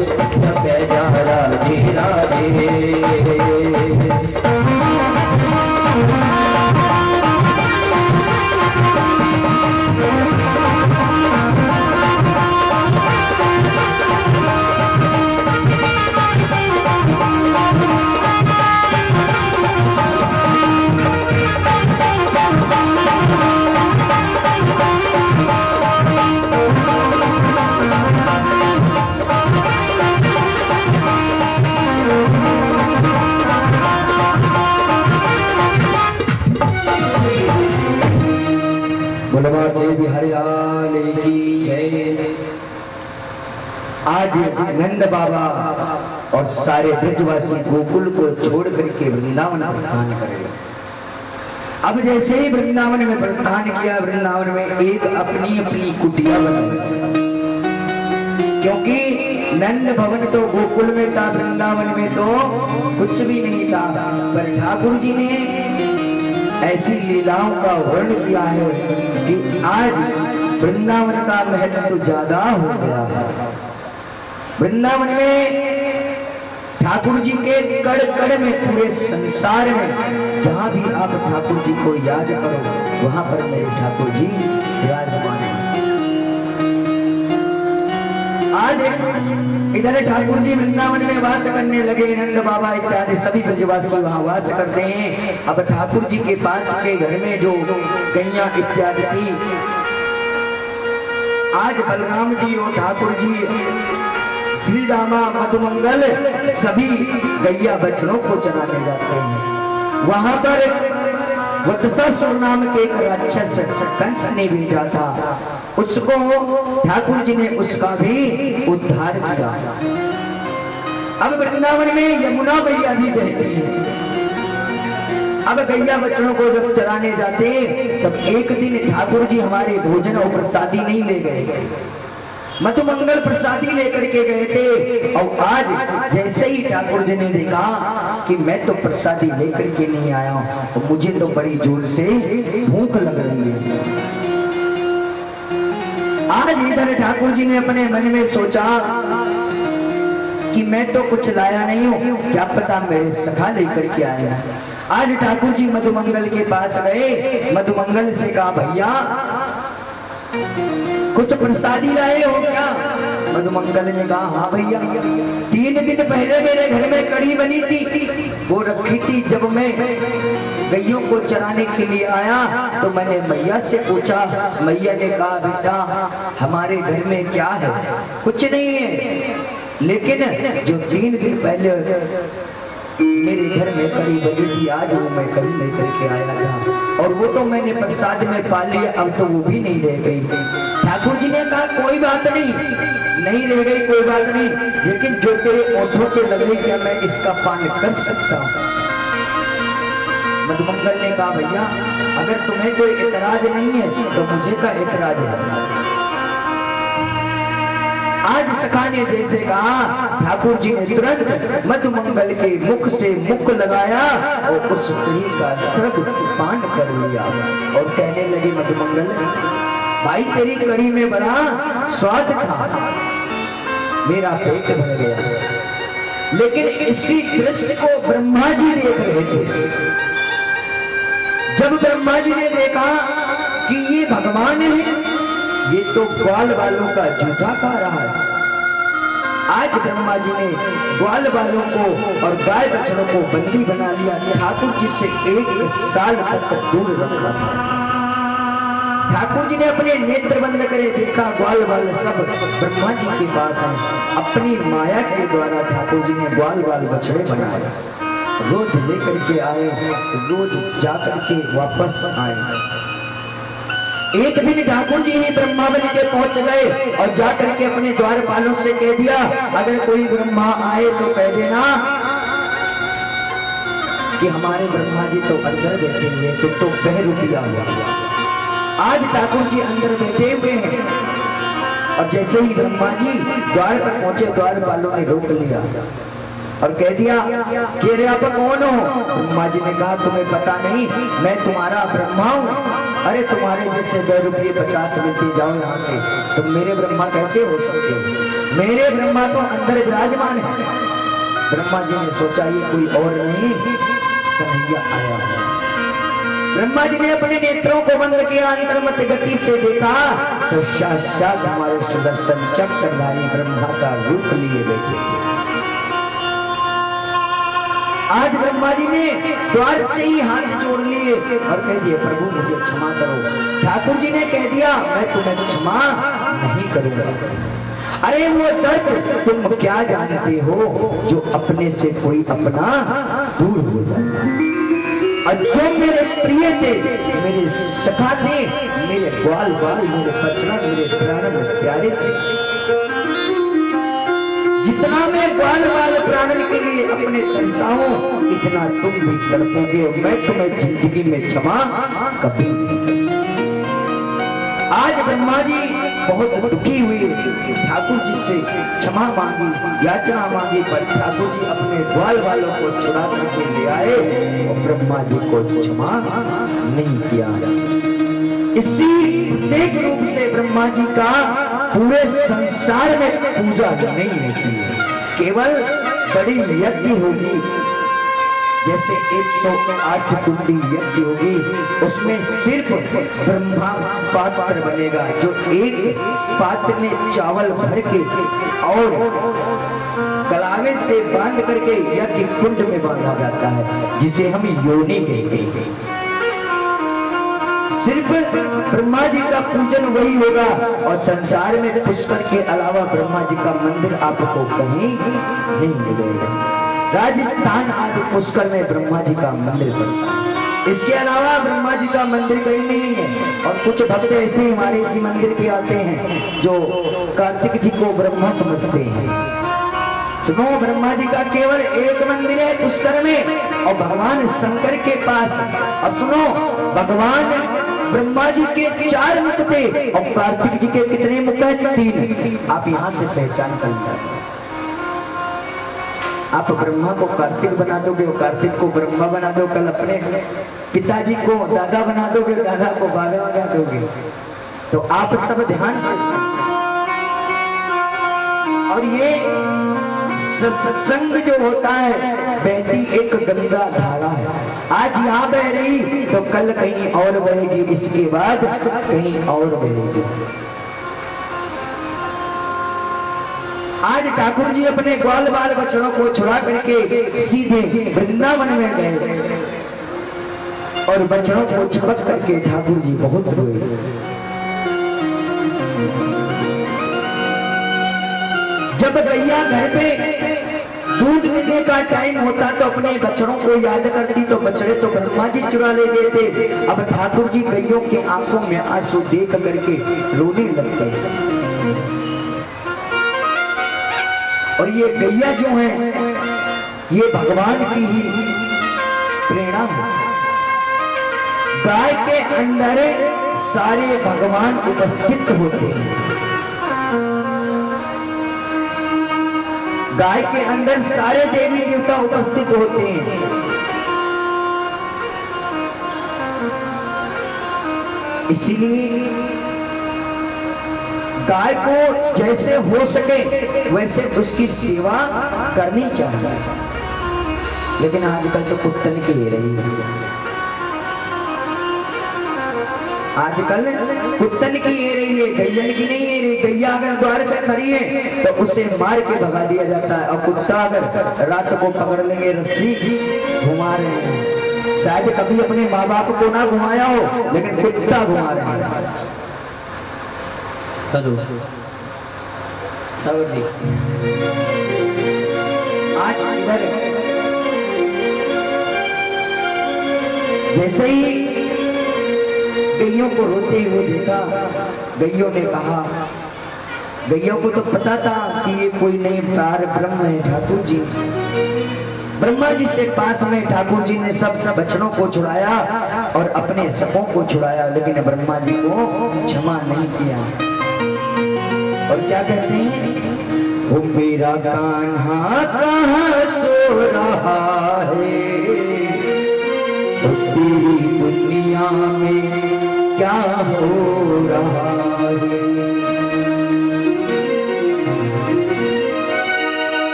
जपे जा राधे राधे। बिहारी लाल की जय। आज नंद बाबा और सारे ब्रजवासी गोकुल को छोड़ करके वृंदावन प्रस्थान करेगा। अब जैसे ही वृंदावन में प्रस्थान किया, वृंदावन में एक अपनी अपनी कुटिया बनाई, क्योंकि नंद भवन तो गोकुल में था, वृंदावन में तो कुछ भी नहीं था। पर ठाकुर जी ने ऐसी लीलाओं का वर्णन किया है कि आज वृंदावन का महत्व तो ज्यादा हो गया है। वृंदावन में ठाकुर जी के कड़ कड़ में, पूरे संसार में जहां भी आप ठाकुर जी को याद करो, वहां पर मेरे ठाकुर जी विराजमान हैं। आज इधर ठाकुर जी वृंदावन में वास करने लगे, नंद बाबा इत्यादि सभी ब्रजवासी वहां वास करते हैं। अब ठाकुर जी के पास के घर में जो गैया इत्यादि थी, आज बलराम जी और ठाकुर जी, श्री रामा मधुमंगल सभी गैया बछड़ों को चराने जाते हैं। वहां पर वत्सासुर नाम के एक राक्षस कंस ने भेजा था, उसको ठाकुर जी ने उसका भी उद्धार किया। अब वृंदावन में यमुना मैया भी बहती है। अब गैया बच्चों को जब चराने जाते, तब एक दिन ठाकुर जी हमारे भोजन और प्रसादी नहीं ले गए, मधुमंगल प्रसादी लेकर के गए थे। और आज जैसे ही ठाकुर जी ने देखा कि मैं तो प्रसादी लेकर के नहीं आया हूं, तो मुझे तो बड़ी जोर से भूख लग रही है। आज इधर ठाकुर जी ने अपने मन में सोचा कि मैं तो कुछ लाया नहीं हूं, क्या पता मेरे सखा लेकर के आया। आज ठाकुर जी मधुमंगल के पास गए, मधुमंगल से कहा भैया कुछ प्रसादी लाए हो क्या? मधुमंगल ने कहा हाँ भैया, 3 दिन पहले मेरे घर में कढ़ी बनी थी, वो रखी थी। जब मैं गैयों को चराने के लिए आया तो मैंने मैया से पूछा, मैया ने कहा बेटा हमारे घर में क्या है? कुछ नहीं है, लेकिन जो 3 दिन पहले मेरे घर में कढ़ी बनी थी, आज वो मैं कढ़ी लेकर के आया था, और वो तो मैंने प्रसाद में पा लिया, अब तो वो भी नहीं रह गई। ठाकुर जी ने कहा कोई बात नहीं, नहीं रह गई कोई बात नहीं, लेकिन जो तेरे ओठों पे लग रही, क्या मैं इसका पान कर सकता हूँ? मधुमंगल ने कहा भैया अगर तुम्हें कोई एतराज नहीं है तो मुझे का एतराज है। आज सखा ने जैसे कहा, ठाकुर जी ने तुरंत मधुमंगल के मुख से मुख लगाया और उस कढ़ी का सब पान कर लिया और कहने लगे मधुमंगल भाई तेरी कढ़ी में बड़ा स्वाद था, मेरा पेट भर गया। लेकिन इसी दृश्य को ब्रह्मा जी देख रहे थे। जब ब्रह्मा जी ने देखा कि ये भगवान है, ये तो ग्वाल वालों का जूठा खा रहा है। आज ब्रह्मा जी ने ग्वाल वालों को और गाय बछड़ों को बंदी बना लिया, ठाकुर जी से 1 साल तक दूर रखा था। ठाकुर जी ने अपने नेत्र बंद करे, देखा ग्वाल वाल सब ब्रह्मा जी के पास हैं। अपनी माया के द्वारा ठाकुर जी ने ग्वाल वाल बछड़े बनाए, रोज लेकर के आए, रोज जाकर के वापस आए। एक दिन ठाकुर जी ही ब्रह्मावली के पहुंच गए और जाकर के अपने द्वारपालों से कह दिया अगर कोई ब्रह्मा आए तो कह देना कि हमारे ब्रह्मा जी तो अंदर बैठे हुए, तुम तो बहरूपिया हुआ। आज ठाकुर जी अंदर बैठे हुए हैं और जैसे ही ब्रह्मा जी द्वार पर पहुंचे, द्वारपालों ने रोक लिया और कह दिया कि अरे आप कौन हो? ब्रह्मा जी ने कहा तुम्हें पता नहीं, मैं तुम्हारा ब्रह्मा हूं। अरे तुम्हारे जैसे 2 रुपये 50 मिलते, जाओ यहाँ से, तुम मेरे ब्रह्मा कैसे हो सकते हो? मेरे ब्रह्मा तो अंदर विराजमान है। ब्रह्मा जी ने सोचा ये कोई और नहीं, कन्हैया आया है। ब्रह्मा जी ने अपने नेत्रों को बंद किया, अंतर्मत गति से देखा तो साक्षात हमारे सुदर्शन चक्रधारी ब्रह्मा का रूप लिए बैठे थे। आज ब्रह्मा जी ने द्वार से ही हाथ जोड़ लिए और कह दिए प्रभु मुझे क्षमा करो। ठाकुर जी ने कह दिया मैं तुम्हें क्षमा नहीं करूंगा। अरे वो दर्द तुम क्या जानते हो जो अपने से कोई अपना दूर हो जाता है। और जो मेरे प्रिय थे, मेरे सखा थे, मेरे ग्वाल बाल, मेरे बचना, मेरे प्राण में प्यारे थे, जितना मैं ग्वाल बाल प्राण के लिए अपने तरसाऊं, इतना तुम भी तड़पोगे। मैं तुम्हें जिंदगी में क्षमा कभी नहीं। आज ब्रह्मा जी बहुत दुखी हुए, ठाकुर जी से क्षमा मांगी, याचना मांगी, पर ठाकुर जी अपने ग्वाल वालों को छुड़ा करके ले आए और ब्रह्मा जी को क्षमा नहीं किया। इसी एक रूप से ब्रह्मा जी का पूरे संसार में पूजा नहीं होती है, केवल बड़ी यज्ञ होगी, जैसे 108 कुंडी यज्ञ होगी, उसमें सिर्फ ब्रह्मा पात्र बनेगा, जो एक पात्र में चावल भर के और कलावे से बांध करके यज्ञ कुंड में बांधा जाता है, जिसे हम योनि कहते हैं। सिर्फ ब्रह्मा जी का पूजन वही होगा और संसार में पुष्कर के अलावा ब्रह्मा जी का मंदिर आपको कहीं नहीं मिलेगा। राजस्थान आदि पुष्कर में ब्रह्मा जी का मंदिर बनता है, इसके अलावा ब्रह्मा जी का मंदिर कहीं नहीं है। और कुछ भक्त ऐसे हमारे इसी मंदिर पे आते हैं जो कार्तिक जी को ब्रह्मा समझते हैं। सुनो, ब्रह्मा जी का केवल एक मंदिर है पुष्कर में और भगवान शंकर के पास। और सुनो, भगवान ब्रह्मा जी के 4 मुख थे और कार्तिक जी के कितने मुख हैं? 3। आप यहाँ से पहचान कर लीजिए। आप ब्रह्मा को कार्तिक बना दोगे, कार्तिक को ब्रह्मा बना दो, कल अपने पिताजी को दादा बना दोगे, दादा को बाबा बना दोगे। तो आप सब ध्यान से, और ये सत्संग जो होता है बहती एक गंगा धारा है। आज यहाँ बह रही तो कल कहीं और बहेगी, इसके बाद कहीं और बहेगी। आज ठाकुर जी अपने ग्वाल बाल बच्चों को छुड़ा करके सीधे वृंदावन में गए और बच्चों को झपक करके ठाकुर जी बहुत रोए। जब गैया घर पे दूध देने का टाइम होता तो अपने बछड़ों को याद करती, तो बछड़े तो ब्रह्मा जी चुरा ले गए थे। अब ठाकुर जी गैयों की आंखों में आंसू देख करके रोने लग गए। और ये गैया जो है ये भगवान की ही प्रेरणा है। गाय के अंदर सारे भगवान उपस्थित होते हैं। गाय के अंदर सारे देवी देवता उपस्थित होते हैं। इसीलिए गाय को जैसे हो सके वैसे उसकी सेवा करनी चाहिए। लेकिन आजकल तो कुत्तन की ले रही है, आजकल कुत्तन की ले रही है, गैयन की नहीं ले रही। गैया अगर द्वार पे खड़ी है तो उसे मार के भगा दिया जाता है, और कुत्ता अगर रात को पकड़ लेंगे, रस्सी घुमा रहे हैं। शायद कभी अपने माँ बाप को ना घुमाया हो, लेकिन कुत्ता घुमा रहे हैं। हेलो सागर जी, आज इधर जैसे ही गैयों को रोते हुए देखा, गैयों ने कहा, गैयों को तो पता था कि ये कोई नहीं पार ब्रह्म है ठाकुर जी। ब्रह्मा जी से पास में ठाकुर जी ने सब बच्चों को छुड़ाया और अपने सबों को छुड़ाया, लेकिन ब्रह्मा जी को क्षमा नहीं किया। और क्या कहते हैं, वो मेरा कान्हा कहाँ सो रहा है, तेरी दुनिया में क्या हो रहा है।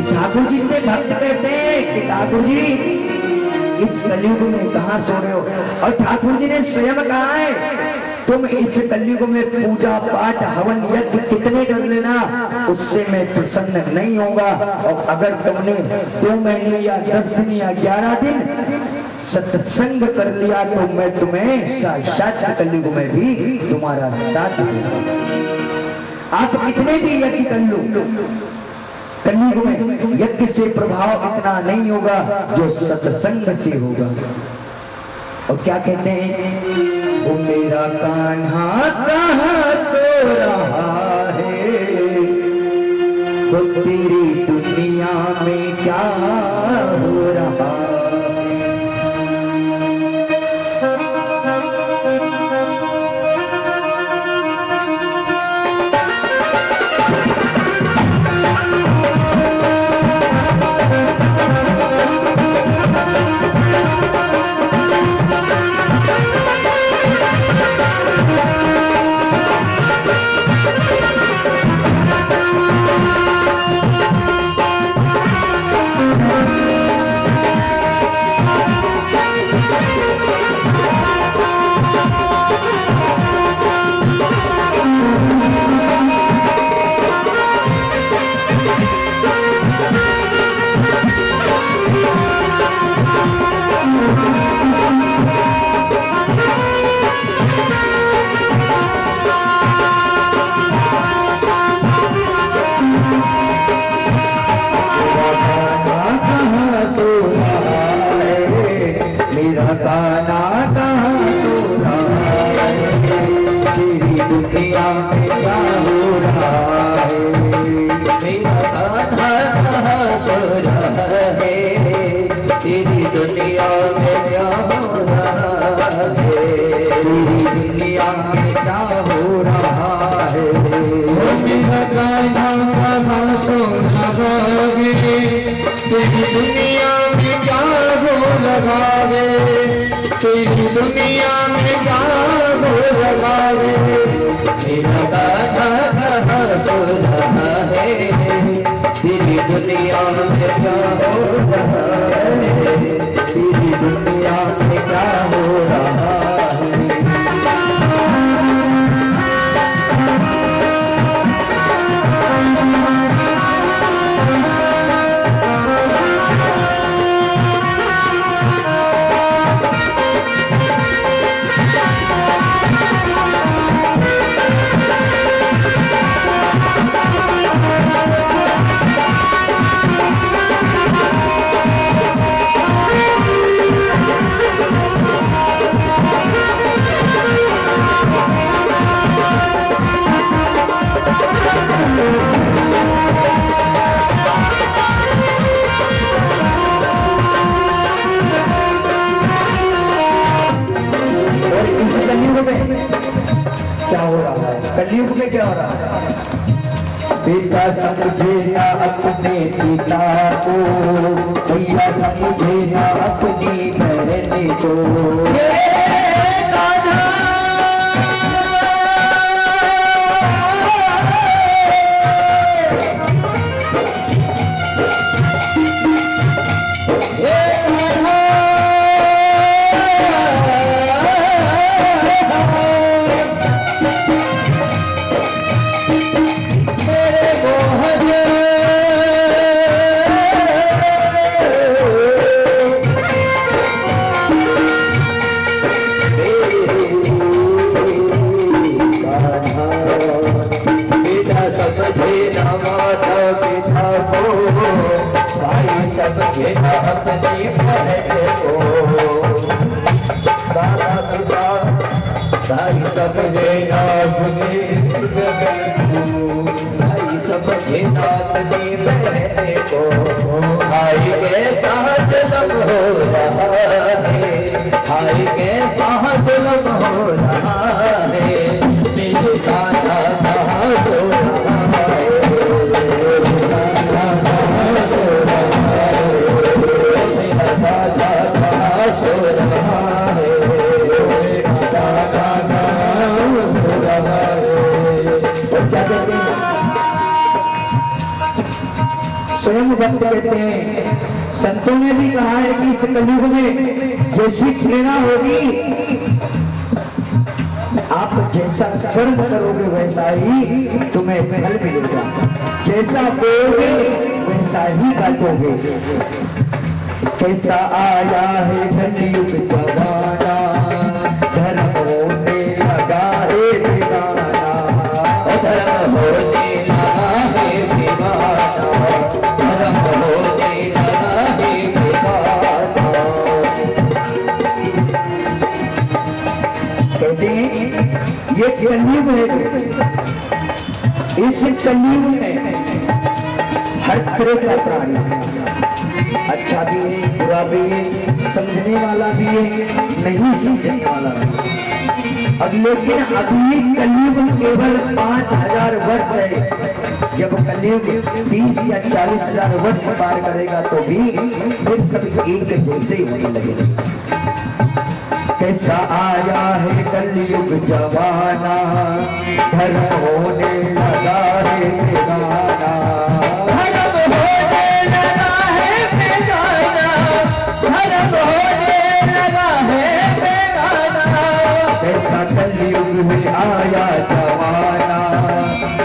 ठाकुर जी से भक्त कहते हैं कि ठाकुर जी इस कलयुग में कहाँ सो रहे हो। और ठाकुर जी ने स्वयं कहा है तुम इस कलयुग में पूजा पाठ हवन यज्ञ कितने कर लेना, उससे मैं प्रसन्न नहीं होगा। और अगर तुमने 2 महीने या 10 दिन या 11 दिन सत्संग कर लिया तो मैं तुम्हें साक्षात कलयुग में भी तुम्हारा साथ दूंगा। आप कितने भी यज्ञ कर लो, कलयुग में यज्ञ से प्रभाव इतना नहीं होगा जो सत्संग से होगा। और क्या कहते हैं, वो मेरा कान्हा कहाँ सो रहा है, वो तेरी दुनिया में क्या हो रहा है। तेरी दुनिया में क्या हो लगावे, मेरा गाना सो रहा है, तेरी दुनिया में क्या हो रहा है, तेरी दुनिया में क्या हो रहा है। क्या हो रहा है, कलयुग में क्या हो रहा है। बेटा समझे ना अपने पिता को, भैया समझे ना अपनी बहन को। समझे ना अपनी बहन को, दादा पिता भाई समझे ना अपनी बहन को, भाई समझे ना अपनी बहन को। भाई के साथ जन्म हो रहा है, भाई के साथ जन्म हो रहा है, मेरे दादा कहाँ सो रहा है, सो रहा है। स्वयं भक्त कहते हैं, संतों ने भी कहा है कि इस कलयुग में जैसी प्रेरणा होगी, आप जैसा कर्म करोगे वैसा ही तुम्हें फल मिलेगा, जैसा बोओगे वैसा ही काटोगे। कैसा आया है कलयुग जमाना, धर्म होने लगा है दीवाना, धर्म होने लगा है दीवाना, धर्म होने लगा है दीवाना। कहते हैं ये कलयुग है, इस कलयुग में हर तरह का प्राणी, अच्छा भी है, बुरा भी है, समझने वाला भी है, नहीं समझने वाला भी। अब लेकिन अभी कलयुग केवल 5000 वर्ष है, जब कलयुग 30 या 40,000 वर्ष पार करेगा तो भी फिर सब एक जैसे ही होने लगेगा। कैसा आया है कलयुग जमाना, धर्म होने लगा है बेगाना, धर्म होने लगा है बेगाना, धर्म होने लगा है बेगाना। कैसा कलयुग में आया जमाना,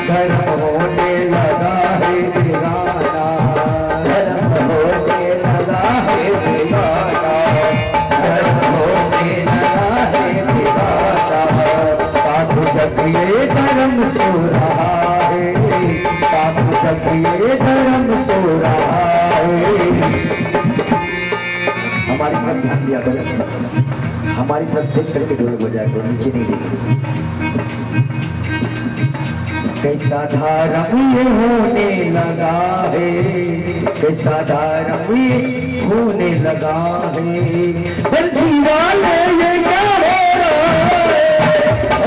धर्म होने लगा है बेगाना, धर्म होने लगा है बेगाना, धर्म होने लगा है बेगाना। पाप जब ये धर्म सो रहा है, पाप जब ये धर्म सो रहा है। हमारी तरफ ध्यान दिया करो, हमारी तरफ देख करके ढोल बजाया करो, नीचे नहीं देखो। कैसा धर्म ये होने लगा है, कैसा धर्म ये होने लगा है। बंसी वाले ये क्या हो रहा है,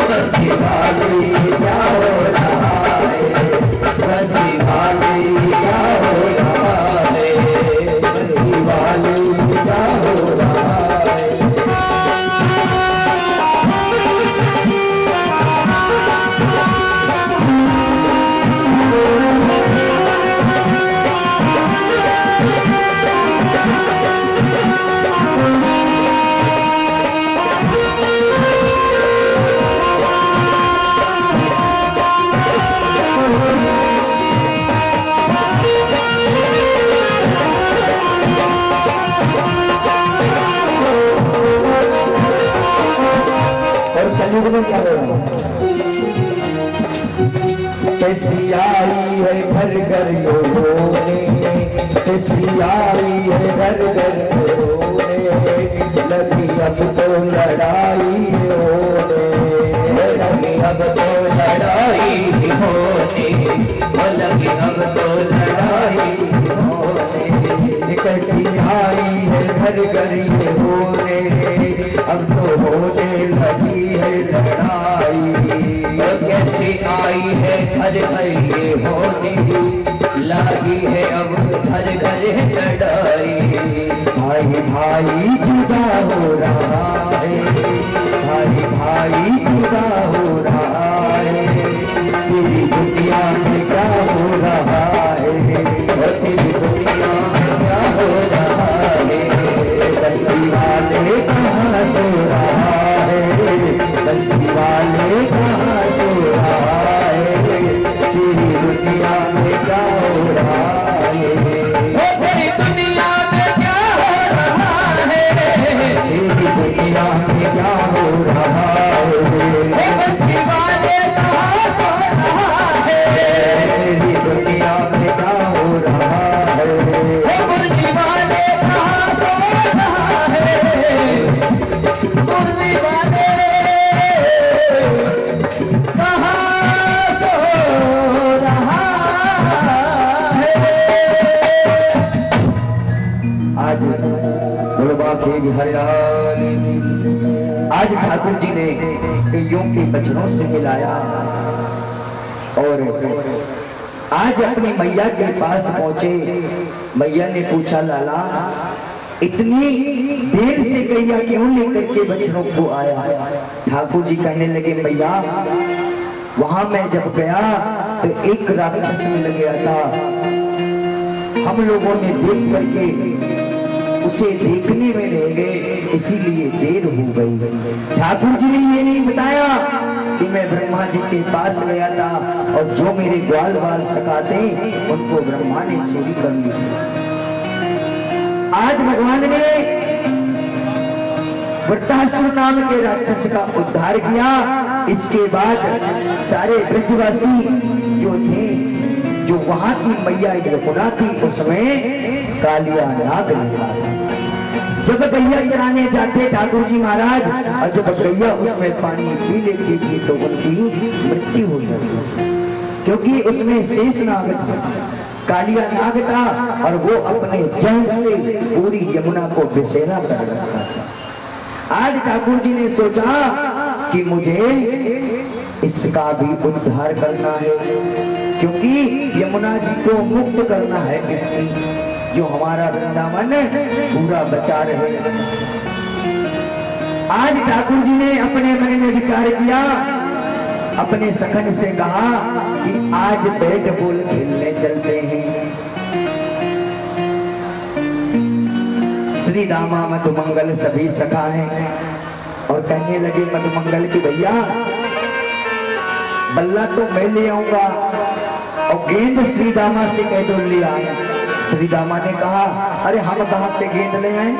बंसी वाले क्या हो रहा है, बंसी वाले क्या हो रहा है, बंसी वाले क्या हो रहा है। कलयुग में क्या हो रहा है? कैसी आई है घर घर रोने, कैसी आई है घर घर रोने, लगी अब तो लड़ाई होने, लगी अब तो लड़ाई होने, लगी अब तो लड़ाई होने। कैसी आई है घर घर ये होने, अब तो होने लगी है लड़ाई। कैसी आई है घर घर ये होने लगी है अब घर घर लड़ाई। भाई भाई जुदा हो रहा है, भाई भाई जुदा हो रहा है। तेरी दुनिया में क्या हो रहा है, तेरी दुनिया में क्या हो रहा है। बंसी वाले कहाँ सो रहा है, बंसी वाले कहाँ सो रहा है। तेरी दुनिया में क्या हो रहा है, तेरी दुनिया में क्या हो रहा है, तेरी दुनिया में क्या हो रहा है। बंसी वाले कहाँ सो रहा है, तेरी दुनिया में क्या हो रहा है। मुरली वाले कहाँ सो रहा है, मुरली वाले कहाँ सो रहा है। आज गुड़बा के बिहारी, आज ठाकुर जी ने कईयों के बचनों से मिलाया और आज अपनी मैया के पास पहुंचे। मैया ने पूछा, लाला इतनी देर से गैया क्यों लेकर के बछड़ों को आया। ठाकुर जी कहने लगे, मैया वहां मैं जब गया तो एक राक्षस मिल गया था, हम लोगों ने देख करके उसे देखने में रह गए, इसीलिए देर हो गई। ठाकुर जी ने ये नहीं बताया कि मैं ब्रह्मा जी के पास गया था और जो मेरे ग्वाल बाल सकाते उनको ब्रह्मा ने चोरी कर ली। आज भगवान ने वृत्तासुर नाम के राक्षस का उद्धार किया। इसके बाद सारे ब्रजवासी जो थे, जो वहां की मैया यमुना थी, उसमें कालिया नाग लगा था। जब गैया चराने जाते ठाकुर जी महाराज, और जब गैया उसमें पानी पी लेती थी तो उनकी मृत्यु हो जाती, क्योंकि उसमें शेष नाग था, कालिया नाग था, और वो अपने जहर से पूरी यमुना को बिसेरा कर रखा था। आज ठाकुर जी ने सोचा कि मुझे इसका भी उद्धार करना है, क्योंकि यमुना जी को मुक्त करना है इससे, जो हमारा वृंदावन पूरा बचा रहे। आज ठाकुर जी ने अपने मन में विचार किया, अपने सखन से कहा कि आज बैट बॉल खेलने चलते हैं। श्री दामा मधुमंगल सभी सखा हैं और कहने लगे मधुमंगल की भैया बल्ला तो मैं ले आऊंगा और गेंद श्री दामा से कह दो ले आए। श्री दामा ने कहा अरे हम कहां से गेंद ले आए।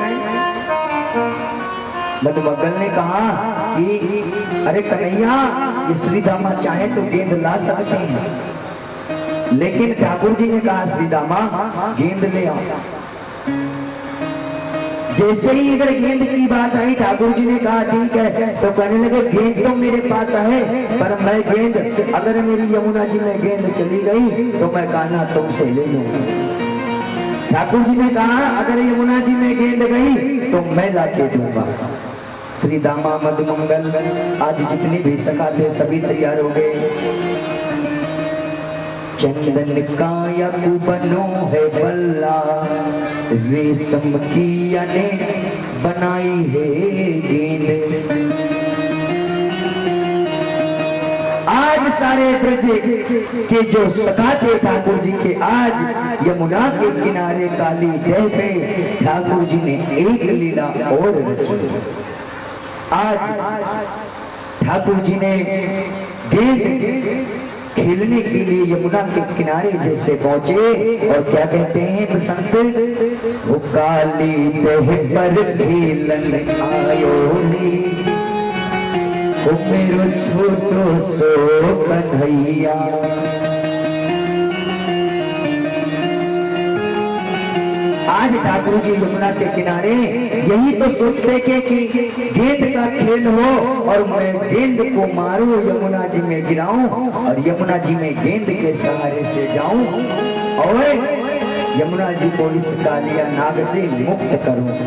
मधुमंगल ने कहा कि अरे कन्हैया ये श्री दामा चाहे तो गेंद ला सकते हैं, लेकिन ठाकुर जी ने कहा श्री दामा गेंद ले आओ। जैसे ही इधर गेंद की बात आई ठाकुर जी ने कहा ठीक है, तो कहने लगे गेंद तो मेरे पास है, पर मैं गेंद अगर मेरी यमुना जी में गेंद चली गई तो मैं कान्हा तुमसे ले लूंगा। ठाकुर जी ने कहा अगर यमुना जी में गेंद गई तो मैं लाके दूंगा। श्री दामा मधुमंगल आज जितने भी सखा थे सभी तैयार हो गए। चंदन काया बनो है बल्ला, रेशम की ने बनाई है गेंद। आज सारे ब्रज के जो सखा थे ठाकुर जी के, आज यमुना के किनारे काली देह पे ठाकुर जी ने एक लीला और रची। आज ठाकुर जी ने गेंद खेलने के लिए यमुना के किनारे जैसे पहुंचे, और क्या कहते हैं संत, वो काली देह पर खेलन आयो रे, वो मेरो छोटो सो कन्हैया। आज ठाकुर जी यमुना के किनारे यही तो सोचते कि गेंद का खेल हो और मैं गेंद को मारूं, यमुना जी में गिराऊं और यमुना जी में गेंद के सहारे से जाऊं और यमुना जी को इस कालिया नाग से मुक्त करूं।